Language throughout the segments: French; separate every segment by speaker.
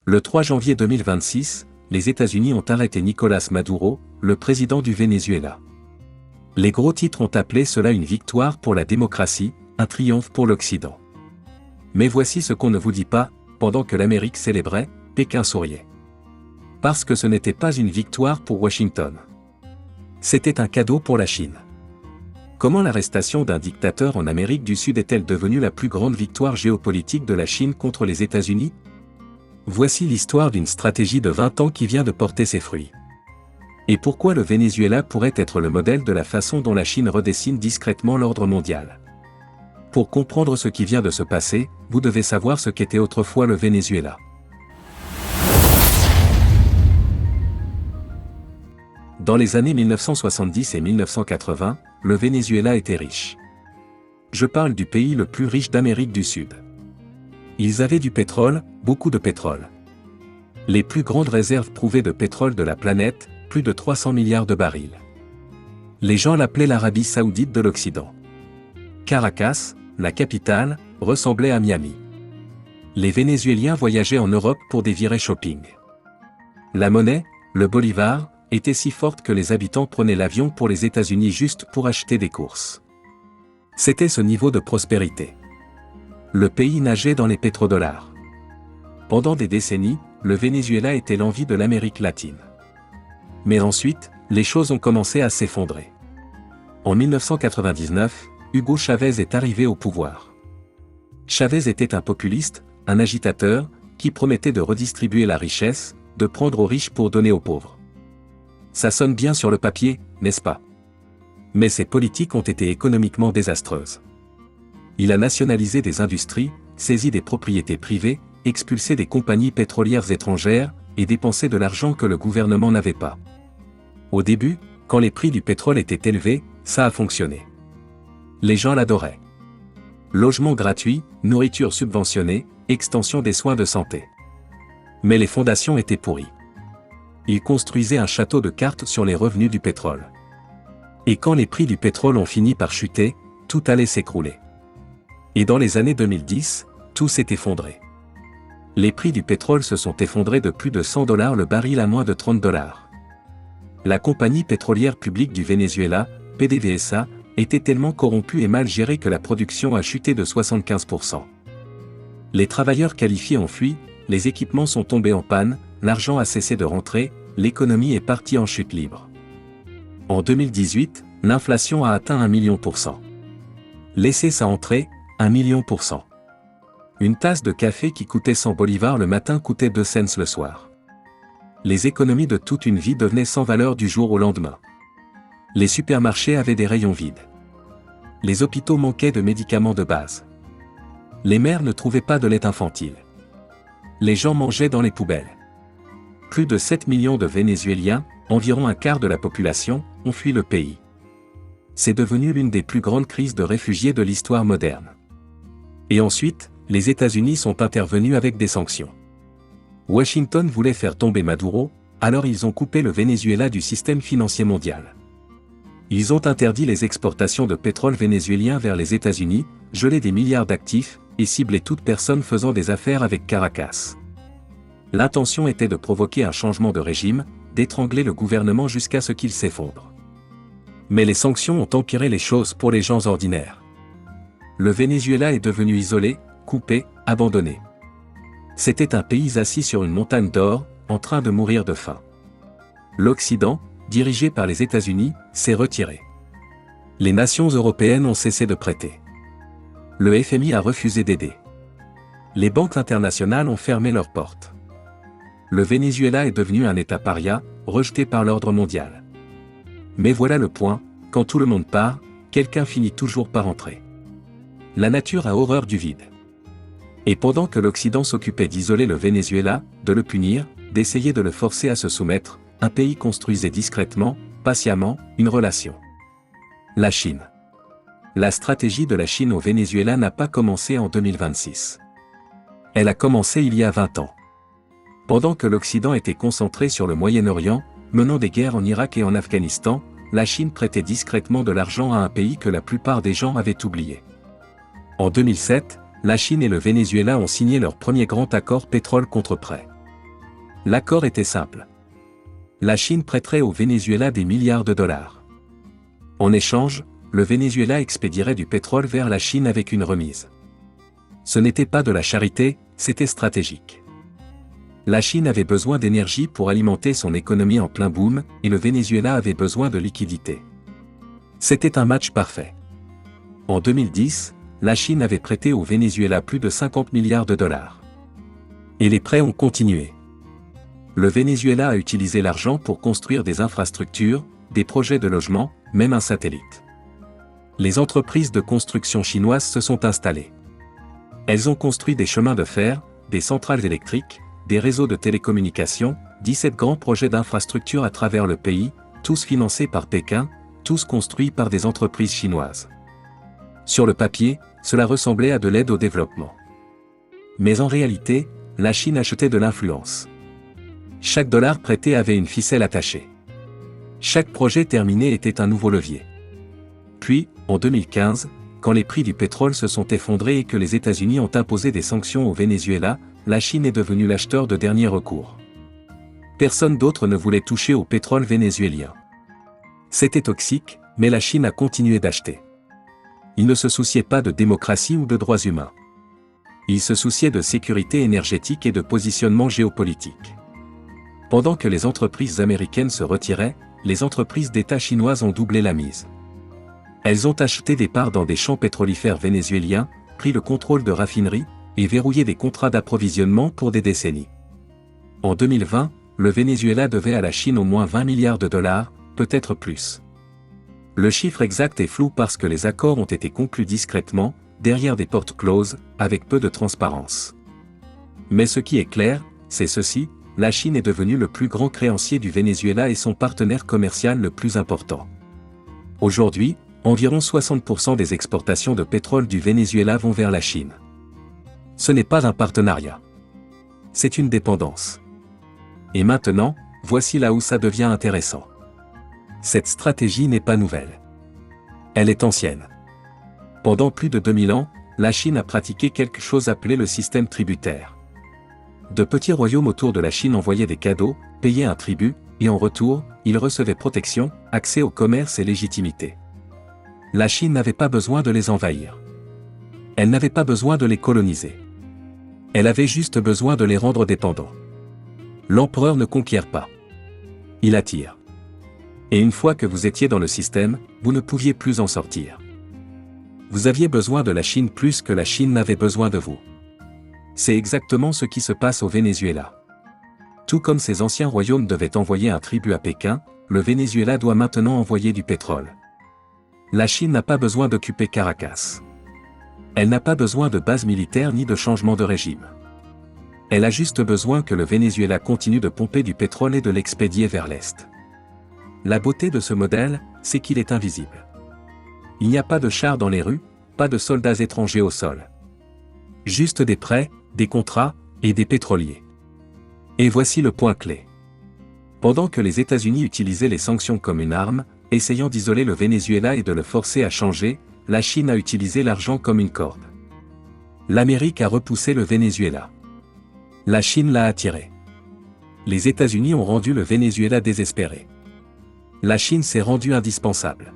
Speaker 1: Le 3 janvier 2026, les États-Unis ont arrêté Nicolás Maduro, le président du Venezuela. Les gros titres ont appelé cela une victoire pour la démocratie, un triomphe pour l'Occident. Mais voici ce qu'on ne vous dit pas, pendant que l'Amérique célébrait, Pékin souriait. Parce que ce n'était pas une victoire pour Washington. C'était un cadeau pour la Chine. Comment l'arrestation d'un dictateur en Amérique du Sud est-elle devenue la plus grande victoire géopolitique de la Chine contre les États-Unis? Voici l'histoire d'une stratégie de 20 ans qui vient de porter ses fruits. Et pourquoi le Venezuela pourrait être le modèle de la façon dont la Chine redessine discrètement l'ordre mondial. Pour comprendre ce qui vient de se passer, vous devez savoir ce qu'était autrefois le Venezuela. Dans les années 1970 et 1980, le Venezuela était riche. Je parle du pays le plus riche d'Amérique du Sud. Ils avaient du pétrole, beaucoup de pétrole. Les plus grandes réserves prouvées de pétrole de la planète, plus de 300 milliards de barils. Les gens l'appelaient l'Arabie Saoudite de l'Occident. Caracas, la capitale, ressemblait à Miami. Les Vénézuéliens voyageaient en Europe pour des virées shopping. La monnaie, le bolivar, était si forte que les habitants prenaient l'avion pour les États-Unis juste pour acheter des courses. C'était ce niveau de prospérité. Le pays nageait dans les pétrodollars. Pendant des décennies, le Venezuela était l'envie de l'Amérique latine. Mais ensuite, les choses ont commencé à s'effondrer. En 1999, Hugo Chavez est arrivé au pouvoir. Chavez était un populiste, un agitateur, qui promettait de redistribuer la richesse, de prendre aux riches pour donner aux pauvres. Ça sonne bien sur le papier, n'est-ce pas? Mais ces politiques ont été économiquement désastreuses. Il a nationalisé des industries, saisi des propriétés privées, expulsé des compagnies pétrolières étrangères, et dépensé de l'argent que le gouvernement n'avait pas. Au début, quand les prix du pétrole étaient élevés, ça a fonctionné. Les gens l'adoraient. Logement gratuit, nourriture subventionnée, extension des soins de santé. Mais les fondations étaient pourries. Il construisait un château de cartes sur les revenus du pétrole. Et quand les prix du pétrole ont fini par chuter, tout allait s'écrouler. Et dans les années 2010, tout s'est effondré. Les prix du pétrole se sont effondrés de plus de $100 le baril à moins de $30. La compagnie pétrolière publique du Venezuela, PDVSA, était tellement corrompue et mal gérée que la production a chuté de 75%. Les travailleurs qualifiés ont fui, les équipements sont tombés en panne, l'argent a cessé de rentrer, l'économie est partie en chute libre. En 2018, l'inflation a atteint 1 million %. Laissez ça entrer, 1 million %. Une tasse de café qui coûtait 100 bolivars le matin coûtait 2 cents le soir. Les économies de toute une vie devenaient sans valeur du jour au lendemain. Les supermarchés avaient des rayons vides. Les hôpitaux manquaient de médicaments de base. Les mères ne trouvaient pas de lait infantile. Les gens mangeaient dans les poubelles. Plus de 7 millions de Vénézuéliens, environ un quart de la population, ont fui le pays. C'est devenu l'une des plus grandes crises de réfugiés de l'histoire moderne. Et ensuite, les États-Unis sont intervenus avec des sanctions. Washington voulait faire tomber Maduro, alors ils ont coupé le Venezuela du système financier mondial. Ils ont interdit les exportations de pétrole vénézuélien vers les États-Unis, gelé des milliards d'actifs, et ciblé toute personne faisant des affaires avec Caracas. L'intention était de provoquer un changement de régime, d'étrangler le gouvernement jusqu'à ce qu'il s'effondre. Mais les sanctions ont empiré les choses pour les gens ordinaires. Le Venezuela est devenu isolé, coupé, abandonné. C'était un pays assis sur une montagne d'or, en train de mourir de faim. L'Occident, dirigé par les États-Unis, s'est retiré. Les nations européennes ont cessé de prêter. Le FMI a refusé d'aider. Les banques internationales ont fermé leurs portes. Le Venezuela est devenu un État paria, rejeté par l'ordre mondial. Mais voilà le point, quand tout le monde part, quelqu'un finit toujours par entrer. La nature a horreur du vide. Et pendant que l'Occident s'occupait d'isoler le Venezuela, de le punir, d'essayer de le forcer à se soumettre, un pays construisait discrètement, patiemment, une relation. La Chine. La stratégie de la Chine au Venezuela n'a pas commencé en 2026. Elle a commencé il y a 20 ans. Pendant que l'Occident était concentré sur le Moyen-Orient, menant des guerres en Irak et en Afghanistan, la Chine prêtait discrètement de l'argent à un pays que la plupart des gens avaient oublié. En 2007, la Chine et le Venezuela ont signé leur premier grand accord pétrole contre prêt. L'accord était simple. La Chine prêterait au Venezuela des milliards de dollars. En échange, le Venezuela expédierait du pétrole vers la Chine avec une remise. Ce n'était pas de la charité, c'était stratégique. La Chine avait besoin d'énergie pour alimenter son économie en plein boom, et le Venezuela avait besoin de liquidités. C'était un match parfait. En 2010, la Chine avait prêté au Venezuela plus de 50 milliards de dollars. Et les prêts ont continué. Le Venezuela a utilisé l'argent pour construire des infrastructures, des projets de logement, même un satellite. Les entreprises de construction chinoises se sont installées. Elles ont construit des chemins de fer, des centrales électriques, des réseaux de télécommunications, 17 grands projets d'infrastructures à travers le pays, tous financés par Pékin, tous construits par des entreprises chinoises. Sur le papier, cela ressemblait à de l'aide au développement. Mais en réalité, la Chine achetait de l'influence. Chaque dollar prêté avait une ficelle attachée. Chaque projet terminé était un nouveau levier. Puis, en 2015, quand les prix du pétrole se sont effondrés et que les États-Unis ont imposé des sanctions au Venezuela, la Chine est devenue l'acheteur de dernier recours. Personne d'autre ne voulait toucher au pétrole vénézuélien. C'était toxique, mais la Chine a continué d'acheter. Il ne se souciait pas de démocratie ou de droits humains. Il se souciait de sécurité énergétique et de positionnement géopolitique. Pendant que les entreprises américaines se retiraient, les entreprises d'État chinoises ont doublé la mise. Elles ont acheté des parts dans des champs pétrolifères vénézuéliens, pris le contrôle de raffineries, et verrouillé des contrats d'approvisionnement pour des décennies. En 2020, le Venezuela devait à la Chine au moins 20 milliards de dollars, peut-être plus. Le chiffre exact est flou parce que les accords ont été conclus discrètement, derrière des portes closes, avec peu de transparence. Mais ce qui est clair, c'est ceci, la Chine est devenue le plus grand créancier du Venezuela et son partenaire commercial le plus important. Aujourd'hui, environ 60% des exportations de pétrole du Venezuela vont vers la Chine. Ce n'est pas un partenariat. C'est une dépendance. Et maintenant, voici là où ça devient intéressant. Cette stratégie n'est pas nouvelle. Elle est ancienne. Pendant plus de 2000 ans, la Chine a pratiqué quelque chose appelé le système tributaire. De petits royaumes autour de la Chine envoyaient des cadeaux, payaient un tribut, et en retour, ils recevaient protection, accès au commerce et légitimité. La Chine n'avait pas besoin de les envahir. Elle n'avait pas besoin de les coloniser. Elle avait juste besoin de les rendre dépendants. L'empereur ne conquiert pas. Il attire. Et une fois que vous étiez dans le système, vous ne pouviez plus en sortir. Vous aviez besoin de la Chine plus que la Chine n'avait besoin de vous. C'est exactement ce qui se passe au Venezuela. Tout comme ces anciens royaumes devaient envoyer un tribut à Pékin, le Venezuela doit maintenant envoyer du pétrole. La Chine n'a pas besoin d'occuper Caracas. Elle n'a pas besoin de base militaire ni de changement de régime. Elle a juste besoin que le Venezuela continue de pomper du pétrole et de l'expédier vers l'Est. La beauté de ce modèle, c'est qu'il est invisible. Il n'y a pas de chars dans les rues, pas de soldats étrangers au sol. Juste des prêts, des contrats, et des pétroliers. Et voici le point clé. Pendant que les États-Unis utilisaient les sanctions comme une arme, essayant d'isoler le Venezuela et de le forcer à changer, la Chine a utilisé l'argent comme une corde. L'Amérique a repoussé le Venezuela. La Chine l'a attiré. Les États-Unis ont rendu le Venezuela désespéré. La Chine s'est rendue indispensable.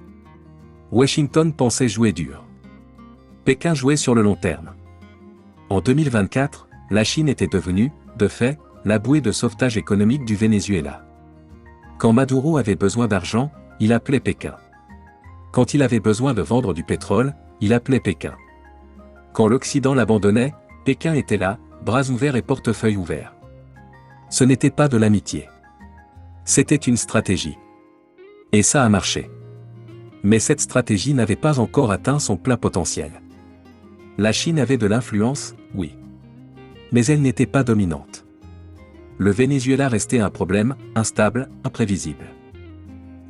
Speaker 1: Washington pensait jouer dur. Pékin jouait sur le long terme. En 2024, la Chine était devenue, de fait, la bouée de sauvetage économique du Venezuela. Quand Maduro avait besoin d'argent, il appelait Pékin. Quand il avait besoin de vendre du pétrole, il appelait Pékin. Quand l'Occident l'abandonnait, Pékin était là, bras ouverts et portefeuille ouvert. Ce n'était pas de l'amitié. C'était une stratégie. Et ça a marché. Mais cette stratégie n'avait pas encore atteint son plein potentiel. La Chine avait de l'influence, oui. Mais elle n'était pas dominante. Le Venezuela restait un problème, instable, imprévisible.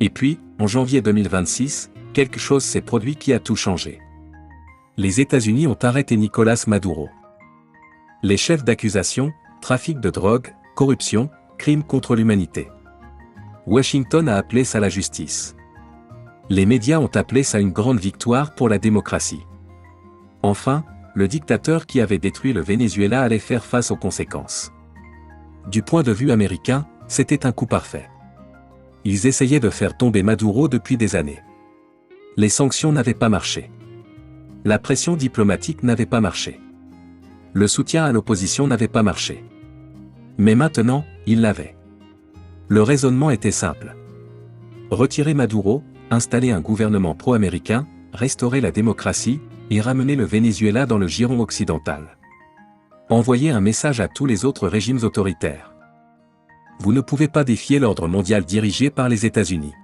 Speaker 1: Et puis, en janvier 2026, quelque chose s'est produit qui a tout changé. Les États-Unis ont arrêté Nicolás Maduro. Les chefs d'accusation, trafic de drogue, corruption, crimes contre l'humanité. Washington a appelé ça la justice. Les médias ont appelé ça une grande victoire pour la démocratie. Enfin, le dictateur qui avait détruit le Venezuela allait faire face aux conséquences. du point de vue américain, c'était un coup parfait. Ils essayaient de faire tomber Maduro depuis des années. Les sanctions n'avaient pas marché. La pression diplomatique n'avait pas marché. Le soutien à l'opposition n'avait pas marché. Mais maintenant, ils l'avaient. Le raisonnement était simple. Retirer Maduro, installer un gouvernement pro-américain, restaurer la démocratie, et ramener le Venezuela dans le giron occidental. Envoyer un message à tous les autres régimes autoritaires. Vous ne pouvez pas défier l'ordre mondial dirigé par les États-Unis.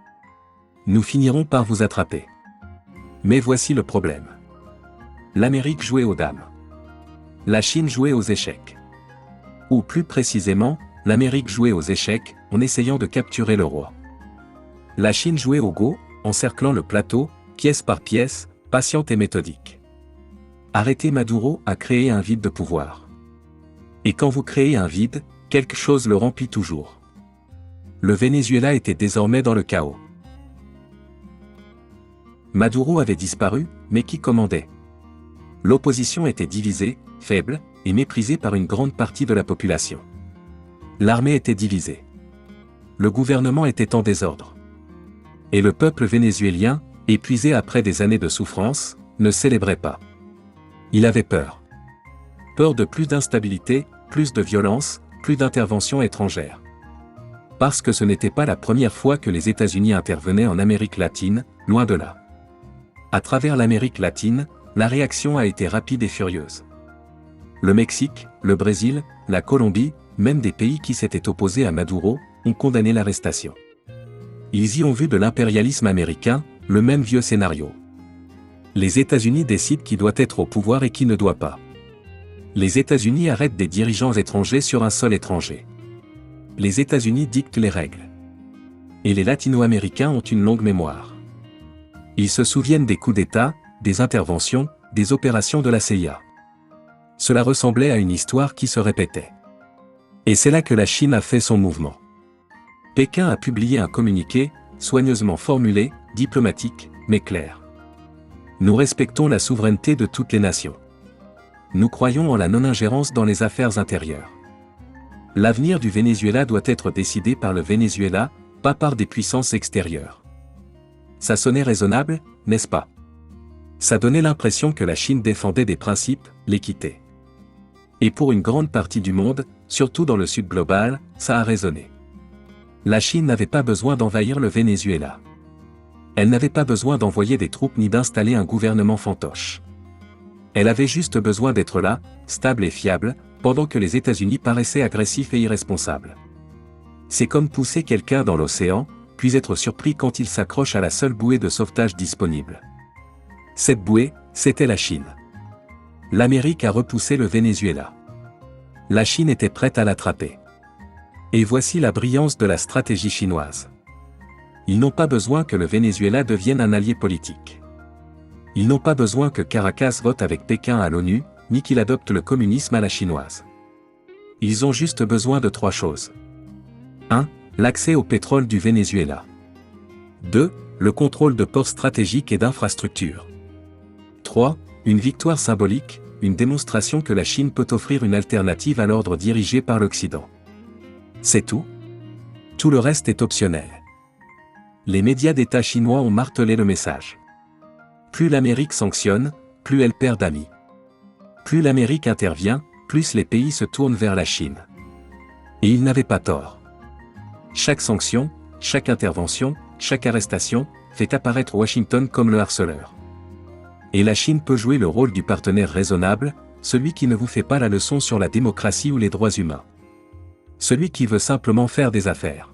Speaker 1: Nous finirons par vous attraper. Mais voici le problème. L'Amérique jouait aux dames. La Chine jouait aux échecs. Ou plus précisément, l'Amérique jouait aux échecs, en essayant de capturer le roi. La Chine jouait au go, encerclant le plateau, pièce par pièce, patiente et méthodique. Arrêter Maduro a créé un vide de pouvoir. Et quand vous créez un vide, quelque chose le remplit toujours. Le Venezuela était désormais dans le chaos. Maduro avait disparu, mais qui commandait? L'opposition était divisée, faible, et méprisée par une grande partie de la population. L'armée était divisée. Le gouvernement était en désordre. Et le peuple vénézuélien, épuisé après des années de souffrance, ne célébrait pas. Il avait peur. Peur de plus d'instabilité, plus de violence, plus d'interventions étrangères. Parce que ce n'était pas la première fois que les États-Unis intervenaient en Amérique latine, loin de là. À travers l'Amérique latine, la réaction a été rapide et furieuse. Le Mexique, le Brésil, la Colombie, même des pays qui s'étaient opposés à Maduro, ont condamné l'arrestation. Ils y ont vu de l'impérialisme américain, le même vieux scénario. Les États-Unis décident qui doit être au pouvoir et qui ne doit pas. Les États-Unis arrêtent des dirigeants étrangers sur un sol étranger. Les États-Unis dictent les règles. Et les Latino-Américains ont une longue mémoire. Ils se souviennent des coups d'État, des interventions, des opérations de la CIA. Cela ressemblait à une histoire qui se répétait. Et c'est là que la Chine a fait son mouvement. Pékin a publié un communiqué, soigneusement formulé, diplomatique, mais clair. Nous respectons la souveraineté de toutes les nations. Nous croyons en la non-ingérence dans les affaires intérieures. L'avenir du Venezuela doit être décidé par le Venezuela, pas par des puissances extérieures. Ça sonnait raisonnable, n'est-ce pas? Ça donnait l'impression que la Chine défendait des principes, l'équité. Et pour une grande partie du monde, surtout dans le sud global, ça a résonné. La Chine n'avait pas besoin d'envahir le Venezuela. Elle n'avait pas besoin d'envoyer des troupes ni d'installer un gouvernement fantoche. Elle avait juste besoin d'être là, stable et fiable, pendant que les États-Unis paraissaient agressifs et irresponsables. C'est comme pousser quelqu'un dans l'océan, puis être surpris quand il s'accroche à la seule bouée de sauvetage disponible. Cette bouée, c'était la Chine. L'Amérique a repoussé le Venezuela. La Chine était prête à l'attraper. Et voici la brillance de la stratégie chinoise. Ils n'ont pas besoin que le Venezuela devienne un allié politique. Ils n'ont pas besoin que Caracas vote avec Pékin à l'ONU, ni qu'il adopte le communisme à la chinoise. Ils ont juste besoin de 3 choses. 1. L'accès au pétrole du Venezuela. 2. Le contrôle de ports stratégiques et d'infrastructures. 3. Une victoire symbolique, une démonstration que la Chine peut offrir une alternative à l'ordre dirigé par l'Occident. C'est tout. Tout le reste est optionnel. Les médias d'État chinois ont martelé le message. Plus l'Amérique sanctionne, plus elle perd d'amis. Plus l'Amérique intervient, plus les pays se tournent vers la Chine. Et ils n'avaient pas tort. Chaque sanction, chaque intervention, chaque arrestation, fait apparaître Washington comme le harceleur. Et la Chine peut jouer le rôle du partenaire raisonnable, celui qui ne vous fait pas la leçon sur la démocratie ou les droits humains. Celui qui veut simplement faire des affaires.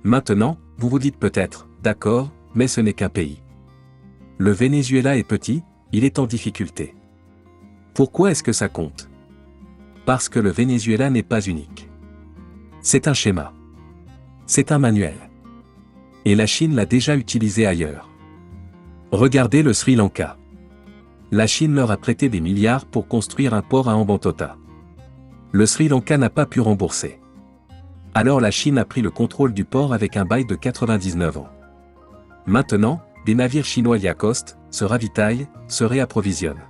Speaker 1: Maintenant, vous vous dites peut-être, d'accord, mais ce n'est qu'un pays. Le Venezuela est petit, il est en difficulté. Pourquoi est-ce que ça compte? Parce que le Venezuela n'est pas unique. C'est un schéma. C'est un manuel. Et la Chine l'a déjà utilisé ailleurs. Regardez le Sri Lanka. La Chine leur a prêté des milliards pour construire un port à Hambantota. Le Sri Lanka n'a pas pu rembourser. Alors la Chine a pris le contrôle du port avec un bail de 99 ans. Maintenant, des navires chinois y accostent, se ravitaillent, se réapprovisionnent.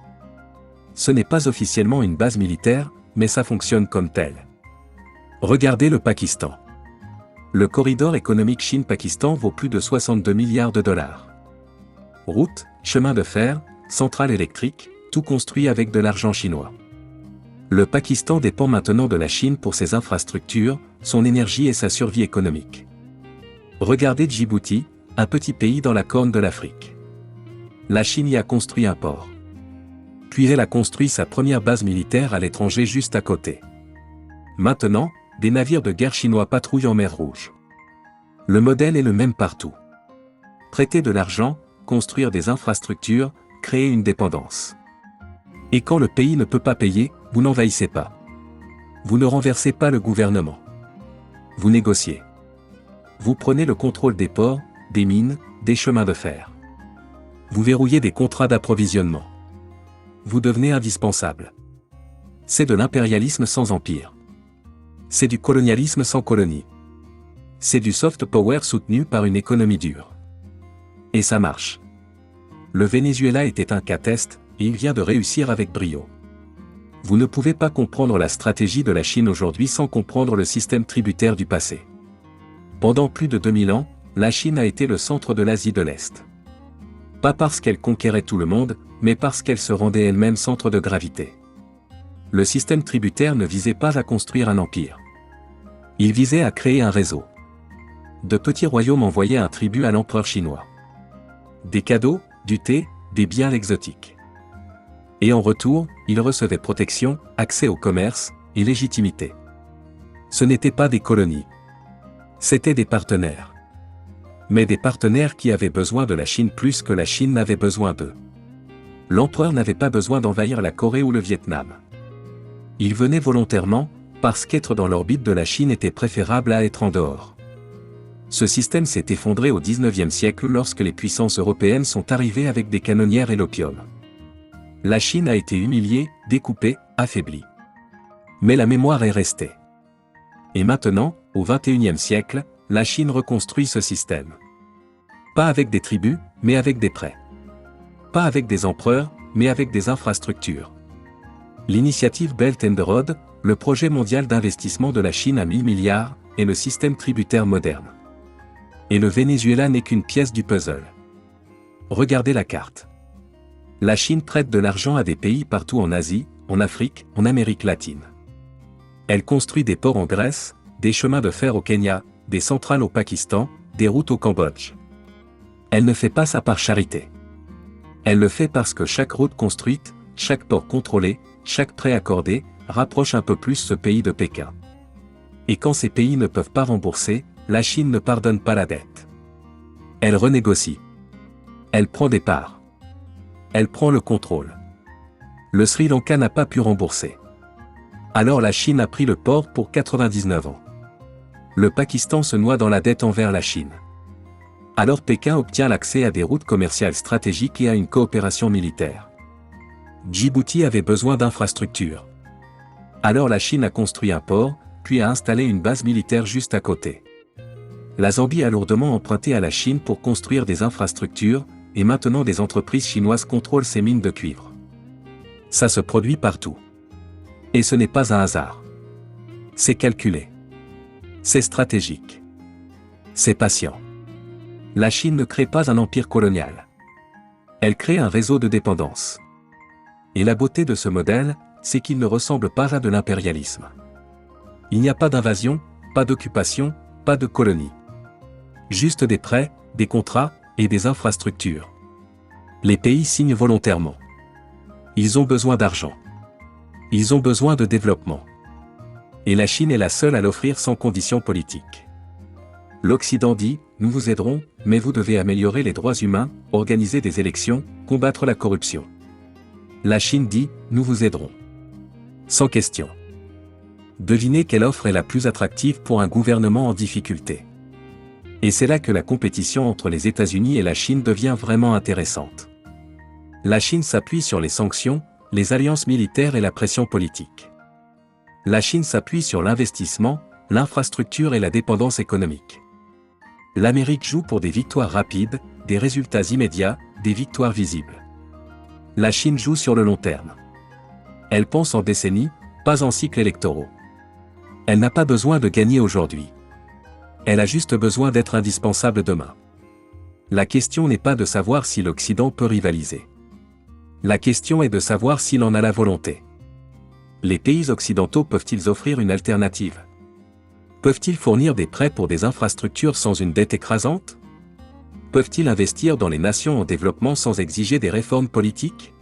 Speaker 1: Ce n'est pas officiellement une base militaire, mais ça fonctionne comme tel. Regardez le Pakistan. Le corridor économique Chine-Pakistan vaut plus de 62 milliards de dollars. Routes, chemins de fer, centrales électriques, tout construit avec de l'argent chinois. Le Pakistan dépend maintenant de la Chine pour ses infrastructures, son énergie et sa survie économique. Regardez Djibouti, un petit pays dans la corne de l'Afrique. La Chine y a construit un port. Puis elle a construit sa première base militaire à l'étranger juste à côté. Maintenant, des navires de guerre chinois patrouillent en mer Rouge. Le modèle est le même partout. Prêter de l'argent, construire des infrastructures, créer une dépendance. Et quand le pays ne peut pas payer, vous n'envahissez pas. Vous ne renversez pas le gouvernement. Vous négociez. Vous prenez le contrôle des ports, des mines, des chemins de fer. Vous verrouillez des contrats d'approvisionnement. Vous devenez indispensable. C'est de l'impérialisme sans empire. C'est du colonialisme sans colonie. C'est du soft power soutenu par une économie dure. Et ça marche. Le Venezuela était un cas test, et il vient de réussir avec brio. Vous ne pouvez pas comprendre la stratégie de la Chine aujourd'hui sans comprendre le système tributaire du passé. Pendant plus de 2000 ans, la Chine a été le centre de l'Asie de l'Est. Pas parce qu'elle conquérait tout le monde, mais parce qu'elle se rendait elle-même centre de gravité. Le système tributaire ne visait pas à construire un empire. Il visait à créer un réseau. De petits royaumes envoyaient un tribut à l'empereur chinois. Des cadeaux, du thé, des biens exotiques. Et en retour, ils recevaient protection, accès au commerce, et légitimité. Ce n'étaient pas des colonies. C'étaient des partenaires. Mais des partenaires qui avaient besoin de la Chine plus que la Chine n'avait besoin d'eux. L'empereur n'avait pas besoin d'envahir la Corée ou le Vietnam. Il venait volontairement, parce qu'être dans l'orbite de la Chine était préférable à être en dehors. Ce système s'est effondré au XIXe siècle lorsque les puissances européennes sont arrivées avec des canonnières et l'opium. La Chine a été humiliée, découpée, affaiblie. Mais la mémoire est restée. Et maintenant, au XXIe siècle, la Chine reconstruit ce système. Pas avec des tribus, mais avec des prêts. Pas avec des empereurs, mais avec des infrastructures. L'initiative Belt and Road, le projet mondial d'investissement de la Chine à 1000 milliards, est le système tributaire moderne. Et le Venezuela n'est qu'une pièce du puzzle. Regardez la carte. La Chine prête de l'argent à des pays partout en Asie, en Afrique, en Amérique latine. Elle construit des ports en Grèce, des chemins de fer au Kenya, des centrales au Pakistan, des routes au Cambodge. Elle ne fait pas ça par charité. Elle le fait parce que chaque route construite, chaque port contrôlé, chaque prêt accordé, rapproche un peu plus ce pays de Pékin. Et quand ces pays ne peuvent pas rembourser, la Chine ne pardonne pas la dette. Elle renégocie. Elle prend des parts. Elle prend le contrôle. Le Sri Lanka n'a pas pu rembourser. Alors la Chine a pris le port pour 99 ans. Le Pakistan se noie dans la dette envers la Chine. Alors Pékin obtient l'accès à des routes commerciales stratégiques et à une coopération militaire. Djibouti avait besoin d'infrastructures. Alors la Chine a construit un port, puis a installé une base militaire juste à côté. La Zambie a lourdement emprunté à la Chine pour construire des infrastructures, et maintenant des entreprises chinoises contrôlent ces mines de cuivre. Ça se produit partout. Et ce n'est pas un hasard. C'est calculé. C'est stratégique. C'est patient. La Chine ne crée pas un empire colonial. Elle crée un réseau de dépendance. Et la beauté de ce modèle, c'est qu'il ne ressemble pas à de l'impérialisme. Il n'y a pas d'invasion, pas d'occupation, pas de colonie. Juste des prêts, des contrats, et des infrastructures. Les pays signent volontairement. Ils ont besoin d'argent. Ils ont besoin de développement. Et la Chine est la seule à l'offrir sans condition politique. L'Occident dit, nous vous aiderons, mais vous devez améliorer les droits humains, organiser des élections, combattre la corruption. La Chine dit, nous vous aiderons. Sans question. Devinez quelle offre est la plus attractive pour un gouvernement en difficulté. Et c'est là que la compétition entre les États-Unis et la Chine devient vraiment intéressante. La Chine s'appuie sur les sanctions, les alliances militaires et la pression politique. La Chine s'appuie sur l'investissement, l'infrastructure et la dépendance économique. L'Amérique joue pour des victoires rapides, des résultats immédiats, des victoires visibles. La Chine joue sur le long terme. Elle pense en décennies, pas en cycles électoraux. Elle n'a pas besoin de gagner aujourd'hui. Elle a juste besoin d'être indispensable demain. La question n'est pas de savoir si l'Occident peut rivaliser. La question est de savoir s'il en a la volonté. Les pays occidentaux peuvent-ils offrir une alternative? Peuvent-ils fournir des prêts pour des infrastructures sans une dette écrasante? Peuvent-ils investir dans les nations en développement sans exiger des réformes politiques?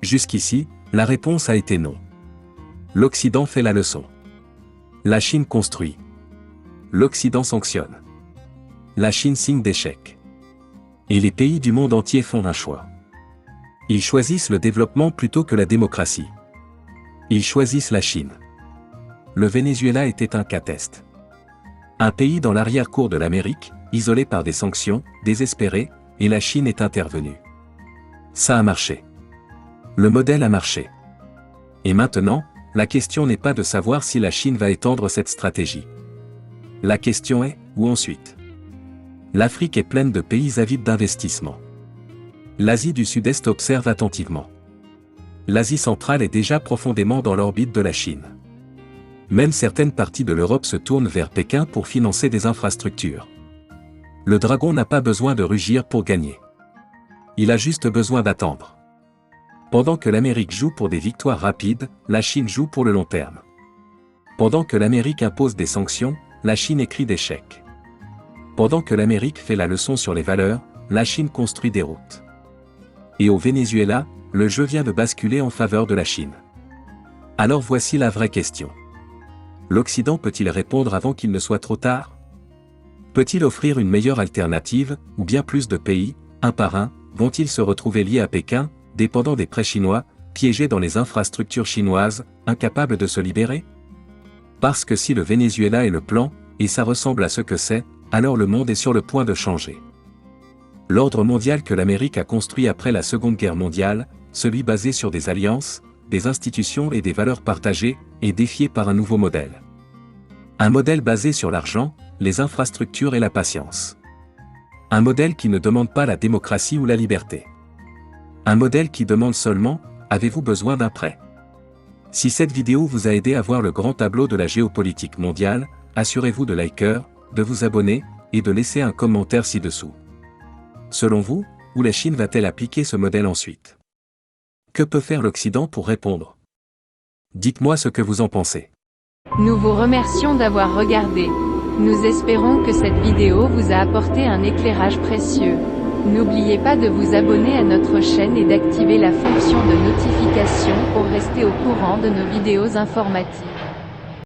Speaker 1: Jusqu'ici, la réponse a été non. L'Occident fait la leçon. La Chine construit. L'Occident sanctionne. La Chine signe des chèques. Et les pays du monde entier font un choix. Ils choisissent le développement plutôt que la démocratie. Ils choisissent la Chine. Le Venezuela était un cas test. Un pays dans l'arrière-cour de l'Amérique, isolé par des sanctions, désespéré, et la Chine est intervenue. Ça a marché. Le modèle a marché. Et maintenant, la question n'est pas de savoir si la Chine va étendre cette stratégie. La question est, où ensuite? L'Afrique est pleine de pays avides d'investissement. L'Asie du Sud-Est observe attentivement. L'Asie centrale est déjà profondément dans l'orbite de la Chine. Même certaines parties de l'Europe se tournent vers Pékin pour financer des infrastructures. Le dragon n'a pas besoin de rugir pour gagner. Il a juste besoin d'attendre. Pendant que l'Amérique joue pour des victoires rapides, la Chine joue pour le long terme. Pendant que l'Amérique impose des sanctions, la Chine écrit des chèques. Pendant que l'Amérique fait la leçon sur les valeurs, la Chine construit des routes. Et au Venezuela, le jeu vient de basculer en faveur de la Chine. Alors voici la vraie question. L'Occident peut-il répondre avant qu'il ne soit trop tard? Peut-il offrir une meilleure alternative, ou bien plus de pays, un par un, vont-ils se retrouver liés à Pékin, dépendants des prêts chinois, piégés dans les infrastructures chinoises, incapables de se libérer? Parce que si le Venezuela est le plan, et ça ressemble à ce que c'est, alors le monde est sur le point de changer. L'ordre mondial que l'Amérique a construit après la Seconde Guerre mondiale, celui basé sur des alliances, des institutions et des valeurs partagées, est défié par un nouveau modèle. Un modèle basé sur l'argent, les infrastructures et la patience. Un modèle qui ne demande pas la démocratie ou la liberté. Un modèle qui demande seulement, avez-vous besoin d'un prêt? Si cette vidéo vous a aidé à voir le grand tableau de la géopolitique mondiale, assurez-vous de liker, de vous abonner, et de laisser un commentaire ci-dessous. Selon vous, où la Chine va-t-elle appliquer ce modèle ensuite? Que peut faire l'Occident pour répondre? Dites-moi ce que vous en pensez.
Speaker 2: Nous vous remercions d'avoir regardé. Nous espérons que cette vidéo vous a apporté un éclairage précieux. N'oubliez pas de vous abonner à notre chaîne et d'activer la fonction de notification pour rester au courant de nos vidéos informatives.